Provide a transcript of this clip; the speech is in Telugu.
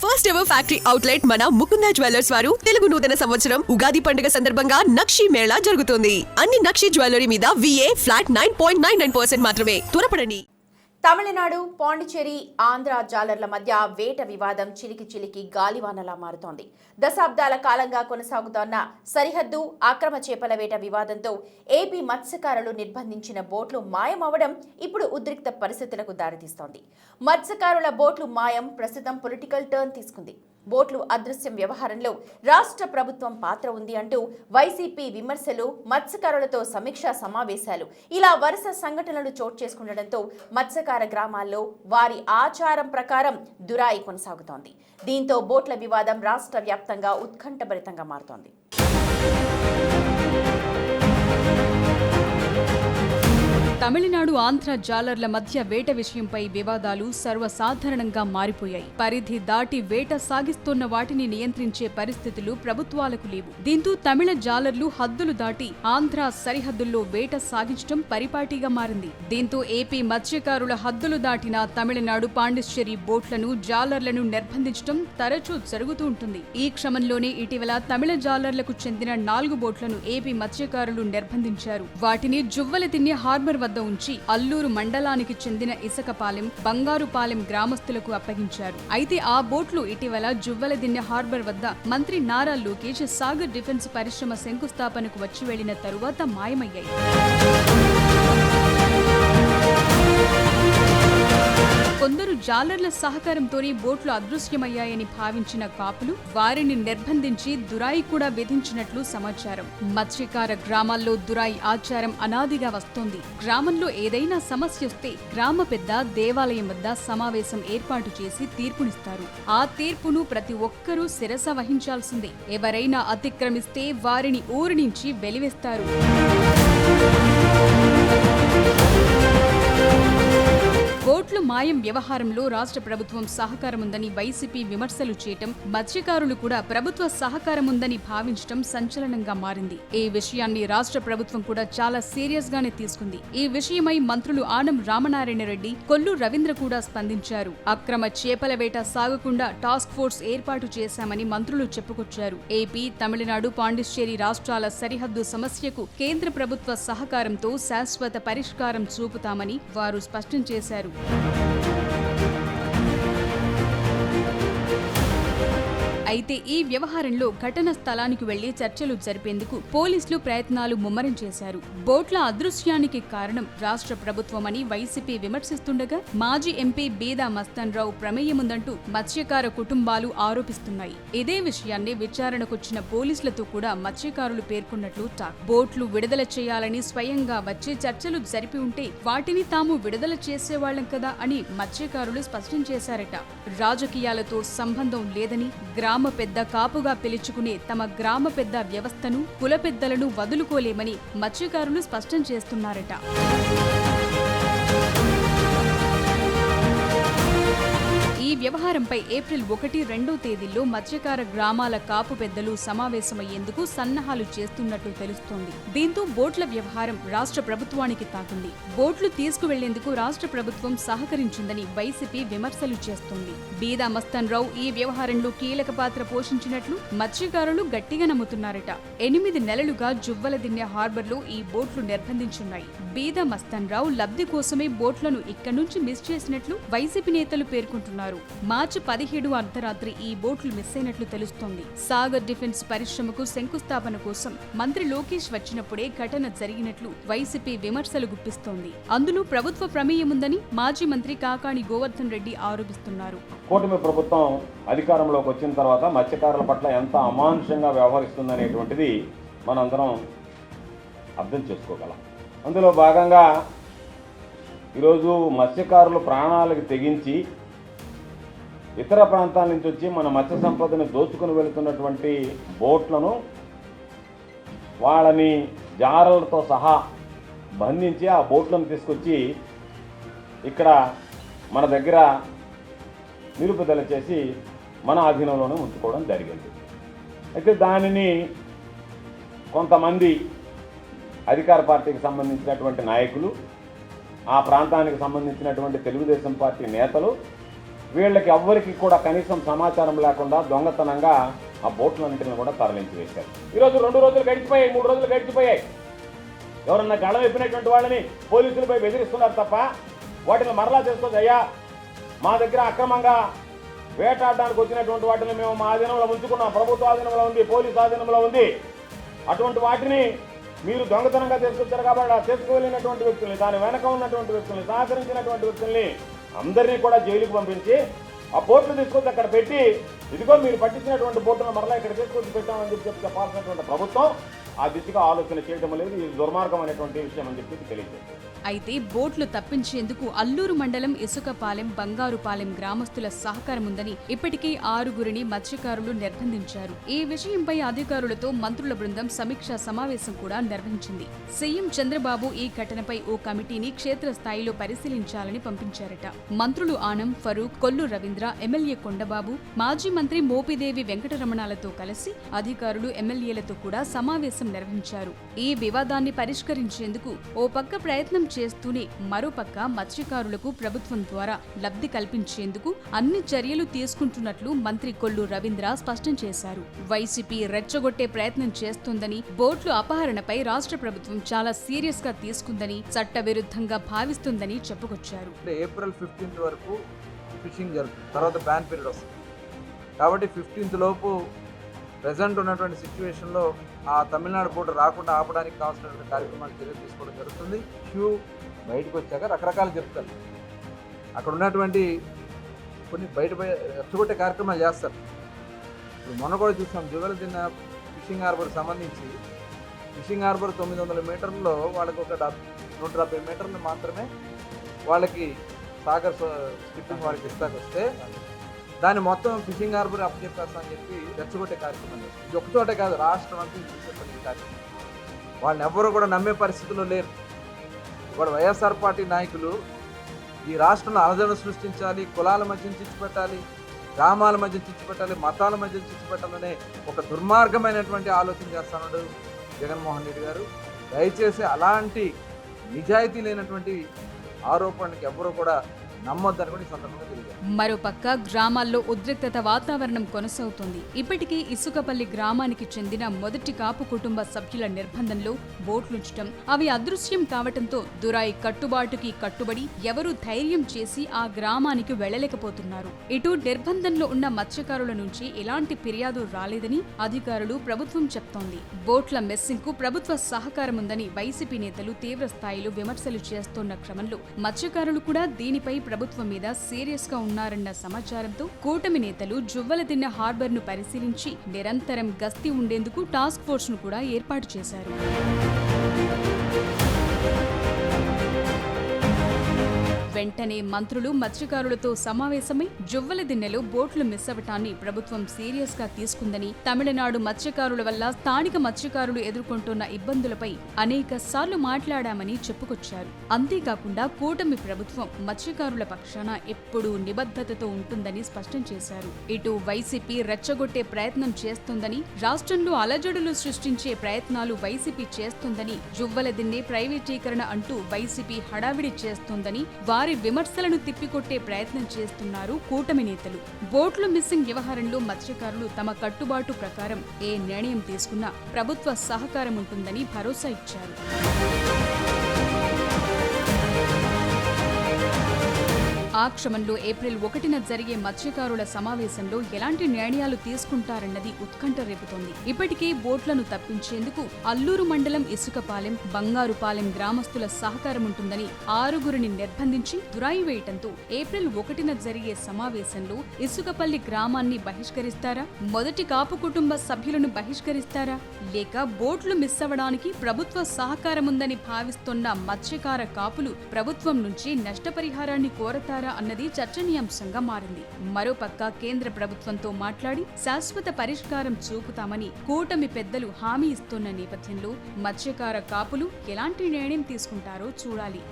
ఫస్ట్ ఎవర్ ఫ్యాక్టరీ అవుట్లెట్ మన ముకుంద జ్యువెలర్స్ వారు తెలుగు నూతన సంవత్సరం ఉగాది పండుగ సందర్భంగా నక్షి మేళా జరుగుతోంది. అన్ని నక్షి జ్యువెలరీ మీద VA ఫ్లాట్ 9.99% మాత్రమే. త్వరపడండి. తమిళనాడు, పాండిచేరి, ఆంధ్ర జాలర్ల మధ్య వేట వివాదం చిలికి గాలివానలా మారుతోంది. దశాబ్దాల కాలంగా కొనసాగుతోన్న సరిహద్దు అక్రమ చేపల వేట వివాదంతో ఏపీ మత్స్యకారులు నిర్బంధించిన బోట్లు మాయమవడం ఇప్పుడు ఉద్రిక్త పరిస్థితులకు దారితీస్తోంది. మత్స్యకారుల బోట్లు మాయం ప్రస్తుతం పొలిటికల్ టర్న్ తీసుకుంది. బోట్లు అదృశ్యం వ్యవహారంలో రాష్ట్ర ప్రభుత్వం పాత్ర ఉంది అంటూ వైసీపీ విమర్శలు, మత్స్యకారులతో సమీక్షా సమావేశాలు ఇలా వరుస సంఘటనలు చోటు చేసుకుండడంతో మత్స్యకార గ్రామాల్లో వారి ఆచారం ప్రకారం దురాయి కొనసాగుతోంది. దీంతో బోట్ల వివాదం రాష్ట్ర వ్యాప్తంగా ఉత్కంఠభరితంగా మారుతోంది. తమిళనాడు, ఆంధ్ర జాలర్ల మధ్య వేట విషయంపై వివాదాలు సర్వసాధారణంగా మారిపోయాయి. పరిధి దాటి వేట సాగిస్తున్న వాటిని నియంత్రించే పరిస్థితులు ప్రభుత్వాలకు లేవు. దీంతో తమిళ జాలర్లు హద్దులు దాటి ఆంధ్ర సరిహద్దుల్లో వేట సాగించడం పరిపాటిగా మారింది. దీంతో ఏపీ మత్స్యకారుల హద్దులు దాటిన తమిళనాడు, పాండిచ్చేరి బోట్లను, జాలర్లను నిర్బంధించడం తరచూ జరుగుతూ ఉంటుంది. ఈ క్రమంలోనే ఇటీవల తమిళ జాలర్లకు చెందిన 4 బోట్లను ఏపీ మత్స్యకారులు నిర్బంధించారు. వాటిని జువ్వలదిన్నె హార్బర్ వద్ద ఉంచి అల్లూరు మండలానికి చెందిన ఇసకపాలెం, బంగారుపాలెం గ్రామస్తులకు అప్పగించారు. అయితే ఆ బోట్లు ఇటీవల జువ్వలదిన్నె హార్బర్ వద్ద మంత్రి నారా లోకేష్ సాగర్ డిఫెన్స్ పరిశ్రమ శంకుస్థాపనకు వచ్చి వెళ్లిన తరువాత మాయమయ్యాయి. కొందరు జాలర్ల సహకారంతోనే బోట్లు అదృశ్యమయ్యాయని భావించిన కాపులు వారిని నిర్బంధించి దురాయి కూడా విధించినట్లు సమాచారం. మత్స్యకార గ్రామాల్లో దురాయి ఆచారం అనాదిగా వస్తోంది. గ్రామంలో ఏదైనా సమస్య వస్తే గ్రామ పెద్ద దేవాలయం వద్ద సమావేశం ఏర్పాటు చేసి తీర్పునిస్తారు. ఆ తీర్పును ప్రతి ఒక్కరూ శిరస వహించాల్సిందే. ఎవరైనా అతిక్రమిస్తే వారిని ఊరి నుంచి వెలివేస్తారు. బోట్లు మాయం వ్యవహారంలో రాష్ట్ర ప్రభుత్వం సహకారముందని వైసీపీ విమర్శలు చేయటం, మత్స్యకారులు కూడా ప్రభుత్వ సహకారముందని భావించటం సంచలనంగా మారింది. ఈ విషయాన్ని రాష్ట్ర ప్రభుత్వం కూడా చాలా సీరియస్ గానే తీసుకుంది. ఈ విషయమై మంత్రులు ఆనం రామనారాయణ రెడ్డి, కొల్లు రవీంద్ర కూడా స్పందించారు. అక్రమ చేపల వేట సాగకుండా టాస్క్ ఫోర్స్ ఏర్పాటు చేశామని మంత్రులు చెప్పుకొచ్చారు. ఏపీ, తమిళనాడు, పాండిచ్చేరి రాష్ట్రాల సరిహద్దు సమస్యకు కేంద్ర ప్రభుత్వ సహకారంతో శాశ్వత పరిష్కారం చూపుతామని వారు స్పష్టం చేశారు. అయితే ఈ వ్యవహారంలో ఘటన స్థలానికి వెళ్లి చర్చలు జరిపేందుకు పోలీసులు ప్రయత్నాలు ముమ్మరం చేశారు. బోట్ల అదృశ్యానికి కారణం రాష్ట్ర ప్రభుత్వమని వైసీపీ విమర్శిస్తుండగా మాజీ ఎంపీ బీదా మస్తాన్ రావు ప్రమేయముందంటూ మత్స్యకార కుటుంబాలు ఆరోపిస్తున్నాయి. ఇదే విషయాన్ని విచారణకొచ్చిన పోలీసులతో కూడా మత్స్యకారులు పేర్కొన్నట్లు టాక్. బోట్లు విడుదల చేయాలని స్వయంగా వచ్చి చర్చలు జరిపి ఉంటే వాటిని తాము విడుదల చేసేవాళ్లం కదా అని మత్స్యకారులు స్పష్టం చేశారట. రాజకీయాలతో సంబంధం లేదని, గ్రామ పెద్ద కాపుగా పిలుచుకునే తమ గ్రామ పెద్ద వ్యవస్థను, కుల పెద్దలను వదులుకోలేమని మత్స్యకారులు స్పష్టం చేస్తున్నారట. ఈ వ్యవహారంపై ఏప్రిల్ 1, 2 తేదీల్లో మత్స్యకార గ్రామాల కాపు పెద్దలు సమావేశమయ్యేందుకు సన్నాహాలు చేస్తున్నట్లు తెలుస్తోంది. దీంతో బోట్ల వ్యవహారం రాష్ట్ర ప్రభుత్వానికి తాకుంది. బోట్లు తీసుకువెళ్లేందుకు రాష్ట్ర ప్రభుత్వం సహకరించిందని వైసీపీ విమర్శలు చేస్తోంది. బీదా మస్తాన్ రావు ఈ వ్యవహారంలో కీలక పాత్ర పోషించినట్లు మత్స్యకారులు గట్టిగా నమ్ముతున్నారట. 8 నెలలుగా జువ్వలదిన్నె హార్బర్లో ఈ బోట్లు నిర్బంధించున్నాయి. బీదా మస్తాన్ రావు లబ్ధి కోసమే బోట్లను ఇక్కడి నుంచి మిస్ చేసినట్లు వైసీపీ నేతలు పేర్కొంటున్నారు. మార్చి 17 అర్ధరాత్రి ఈ బోట్లు మిస్ అయినట్లు తెలుస్తోంది. సాగర్ డిఫెన్స్ పరిశ్రమకు శంకుస్థాపన కోసం మంత్రి లోకేష్ వచ్చినప్పుడే ఘటన జరిగినట్లు వైసీపీ విమర్శలు గుప్పిస్తోంది. అందులో ప్రభుత్వ ప్రమేయముందని మాజీ మంత్రి కాకాణి గోవర్ధన్ రెడ్డి ఆరోపిస్తున్నారు. కూటమి ప్రభుత్వం అధికారంలోకి వచ్చిన తర్వాత మత్స్యకారుల పట్ల ఎంత అమానుషంగా వ్యవహరిస్తుందనేటువంటిది మనందరం అర్థం చేసుకోగలం. అందులో భాగంగా ఈరోజు మత్స్యకారులు ప్రాణాలకు తెగించి ఇతర ప్రాంతాల నుంచి వచ్చి మన మత్స్య సంపదను దోచుకుని వెళుతున్నటువంటి బోట్లను వాళ్ళని జారలతో సహా బంధించి ఆ బోట్లను తీసుకొచ్చి ఇక్కడ మన దగ్గర నిలుపుదల చేసి మన ఆధీనంలోనే ఉంచుకోవడం జరిగింది. అయితే దానిని కొంతమంది అధికార పార్టీకి సంబంధించినటువంటి నాయకులు, ఆ ప్రాంతానికి సంబంధించినటువంటి తెలుగుదేశం పార్టీ నేతలు వీళ్ళకి ఎవ్వరికి కూడా కనీసం సమాచారం లేకుండా దొంగతనంగా ఆ బోట్లన్నింటిని కూడా తరలించి వేశారు. ఈరోజు 2 రోజులు గడిచిపోయాయి, 3 రోజులు గడిచిపోయాయి. ఎవరన్నా గళం ఎప్పినటువంటి వాళ్ళని పోలీసులపై బెదిరిస్తున్నారు తప్ప వాటిని మరలా చేసుకోవచ్చు. అయ్యా, మా దగ్గర అక్రమంగా వేటాడడానికి వచ్చినటువంటి వాటిని మేము మా ఆధీనంలో ఉంచుకున్నాం, ప్రభుత్వ ఆధీనంలో ఉంది, పోలీసు ఆధీనంలో ఉంది. అటువంటి వాటిని మీరు దొంగతనంగా తీసుకొచ్చారు కాబట్టి తీసుకువెళ్ళినటువంటి వ్యక్తుల్ని, దాని వెనక ఉన్నటువంటి వ్యక్తుల్ని, సహకరించినటువంటి వ్యక్తుల్ని అందరినీ కూడా జైలుకు పంపించి ఆ బోట్లు తీసుకొచ్చి అక్కడ పెట్టి, ఇదిగో మీరు పట్టించినటువంటి బోట్లను మరలా ఇక్కడ తీసుకొచ్చి పెట్టామని చెప్పి చెప్పాల్సినటువంటి ప్రభుత్వం ఆ దిశగా ఆలోచన చేయడం లేదు. ఇది దుర్మార్గం అనేటువంటి విషయం అని చెప్పి తెలియజేస్తుంది. అయితే బోట్లు తప్పించేందుకు అల్లూరు మండలం ఇసుకపాలెం, బంగారుపాలెం గ్రామస్తుల సహకారం ఉందని ఇప్పటికే 6గురిని మత్స్యకారులు నిర్బంధించారు. ఈ విషయంపై అధికారులతో మంత్రుల బృందం సమీక్షా సమావేశం కూడా నిర్వహించింది. సీఎం చంద్రబాబు ఈ ఘటనపై ఓ కమిటీని క్షేత్రస్థాయిలో పరిశీలించాలని పంపించారట. మంత్రులు ఆనం, ఫరూక్, కొల్లు రవీంద్ర, ఎమ్మెల్యే కొండబాబు, మాజీ మంత్రి మోపిదేవి వెంకటరమణాలతో కలిసి అధికారులు, ఎమ్మెల్యేలతో కూడా సమావేశం నిర్వహించారు. ఈ వివాదాన్ని పరిష్కరించేందుకు ఓ పక్క ప్రయత్నం చేస్తూనే మరోపక్క మత్స్యకారులకు ప్రభుత్వం ద్వారా లబ్ధి కల్పించేందుకు అన్ని చర్యలు తీసుకుంటున్నట్లు మంత్రి కొల్లు రవీంద్ర స్పష్టం చేశారు. వైసీపీ రెచ్చగొట్టే ప్రయత్నం చేస్తోందని, బోట్లు అపహరణపై రాష్ట్ర ప్రభుత్వం చాలా సీరియస్ గా తీసుకుందని, చట్టవిరుద్ధంగా భావిస్తుందని చెప్పుకొచ్చారు. ఏప్రిల్ 15 వరకు ఫిషింగ్ జరుగుతుంది, తర్వాత బ్యాన్ పీరియడ్ వస్తుంది. కాబట్టి 15 లోపు ప్రెజెంట్ ఉన్నటువంటి సిచ్యువేషన్లో ఆ తమిళనాడు బోర్డు రాకుండా ఆపడానికి కావాల్సినటువంటి కార్యక్రమాలు చర్యలు తీసుకోవడం జరుగుతుంది. క్యూ బయటకు వచ్చాక రకరకాలు చెప్తారు, అక్కడ ఉన్నటువంటి కొన్ని బయట రెచ్చగొట్టే కార్యక్రమాలు చేస్తారు. ఇప్పుడు మొన్న కూడా చూసాం, జువెలదిన్న ఫిషింగ్ హార్బర్ సంబంధించి ఫిషింగ్ హార్బర్ 900 మీటర్లలో వాళ్ళకి ఒక 170 మీటర్లు మాత్రమే వాళ్ళకి సాగర్ స్కిప్పింగ్ వాళ్ళకి ఇస్తాకి వస్తే దాన్ని మొత్తం ఫిషింగ్ హార్బర్ అప్పచెప్పేస్తా అని చెప్పి రెచ్చగొట్టే కార్యక్రమం చేస్తారు. ఇది ఒకచోటే కాదు, రాష్ట్రం అంతా చేసేటువంటి కార్యక్రమం. వాళ్ళని ఎవ్వరూ కూడా నమ్మే పరిస్థితుల్లో లేరు. ఇవాడు వైఎస్ఆర్ పార్టీ నాయకులు ఈ రాష్ట్రంలో అలజడి సృష్టించాలి, కులాల మధ్య చిచ్చుపెట్టాలి, గ్రామాల మధ్య చిచ్చుపెట్టాలి, మతాల మధ్య చిచ్చుపెట్టాలనే ఒక దుర్మార్గమైనటువంటి ఆలోచన చేస్తున్నాడు జగన్మోహన్ రెడ్డి గారు. దయచేసి అలాంటి నిజాయితీ లేనటువంటి ఆరోపణలకు ఎవరూ కూడా నమ్మొద్దని కూడా ఈ సందర్భంగా తెలియదు. మరోపక్క గ్రామాల్లో ఉద్రిక్తత వాతావరణం కొనసాగుతోంది. ఇప్పటికే ఇసుకపల్లి గ్రామానికి చెందిన మొదటి కాపు కుటుంబ సభ్యుల నిర్బంధంలో బోట్లుంచటం, అవి అదృశ్యం కావటంతో దురాయి కట్టుబాటుకి కట్టుబడి ఎవరూ ధైర్యం చేసి ఆ గ్రామానికి వెళ్లలేకపోతున్నారు. ఇటు నిర్బంధంలో ఉన్న మత్స్యకారుల నుంచి ఎలాంటి ఫిర్యాదు రాలేదని అధికారులు, ప్రభుత్వం చెప్తోంది. బోట్ల మెస్సింగ్ కు ప్రభుత్వ సహకారం ఉందని వైసీపీ నేతలు తీవ్ర స్థాయిలో విమర్శలు చేస్తోన్న క్రమంలో మత్స్యకారులు కూడా దీనిపై ప్రభుత్వం మీద సీరియస్ గా ఉన్నారన్న సమాచారంతో కూటమి నేతలు జువ్వలదిన్న హార్బర్ ను పరిశీలించి నిరంతరం గస్తీ ఉండేందుకు టాస్క్ ఫోర్స్ ను కూడా ఏర్పాటు చేశారు. వెంటనే మంత్రులు మత్స్యకారులతో సమావేశమై జువ్వలదిన్నెలో బోట్లు మిస్ అవటాన్ని ప్రభుత్వం సీరియస్ గా తీసుకుందని, తమిళనాడు మత్స్యకారుల వల్ల స్థానిక మత్స్యకారులు ఎదుర్కొంటున్న ఇబ్బందులపై అనేక సార్లు మాట్లాడామని చెప్పుకొచ్చారు. అంతేకాకుండా కూటమి ప్రభుత్వం మత్స్యకారుల పక్షాన ఎప్పుడూ నిబద్ధతతో ఉంటుందని స్పష్టం చేశారు. ఇటు వైసీపీ రెచ్చగొట్టే ప్రయత్నం చేస్తోందని, రాష్ట్రంలో అలజడులు సృష్టించే ప్రయత్నాలు వైసీపీ చేస్తోందని, జువ్వలదిన్నె ప్రైవేటీకరణ అంటూ వైసీపీ హడావిడి చేస్తోందని వారి విమర్శలను తిప్పికొట్టే ప్రయత్నం చేస్తున్నారు కూటమి నేతలు. బోట్లు మిస్సింగ్ వ్యవహారంలో మత్స్యకారులు తమ కట్టుబాటు ప్రకారం ఏ నిర్ణయం తీసుకున్నా ప్రభుత్వ సహకారం ఉంటుందని భరోసా ఇచ్చారు. ఆ క్రమంలో ఏప్రిల్ 1న జరిగే మత్స్యకారుల సమావేశంలో ఎలాంటి నిర్ణయాలు తీసుకుంటారన్నది ఉత్కంఠ రేపుతోంది. ఇప్పటికే బోట్లను తప్పించేందుకు అల్లూరు మండలం ఇసుకపాలెం, బంగారుపాలెం గ్రామస్తుల సహకారం ఉంటుందని 6గురిని నిర్బంధించి దురాయి వేయటంతో ఏప్రిల్ 1న జరిగే సమావేశంలో ఇసుకపల్లి గ్రామాన్ని బహిష్కరిస్తారా, మొదటి కాపు కుటుంబ సభ్యులను బహిష్కరిస్తారా, లేక బోట్లు మిస్ అవ్వడానికి ప్రభుత్వ సహకారం ఉందని భావిస్తున్న మత్స్యకార కాపులు ప్రభుత్వం నుంచి నష్టపరిహారాన్ని కోరతారా అన్నది చర్చనీయాంశంగా మారింది. మరోపక్క కేంద్ర ప్రభుత్వంతో మాట్లాడి శాశ్వత పరిష్కారం చూపుతామని కూటమి పెద్దలు హామీ ఇస్తున్న నేపథ్యంలో మత్స్యకార కాపులు ఎలాంటి నిర్ణయం తీసుకుంటారో చూడాలి.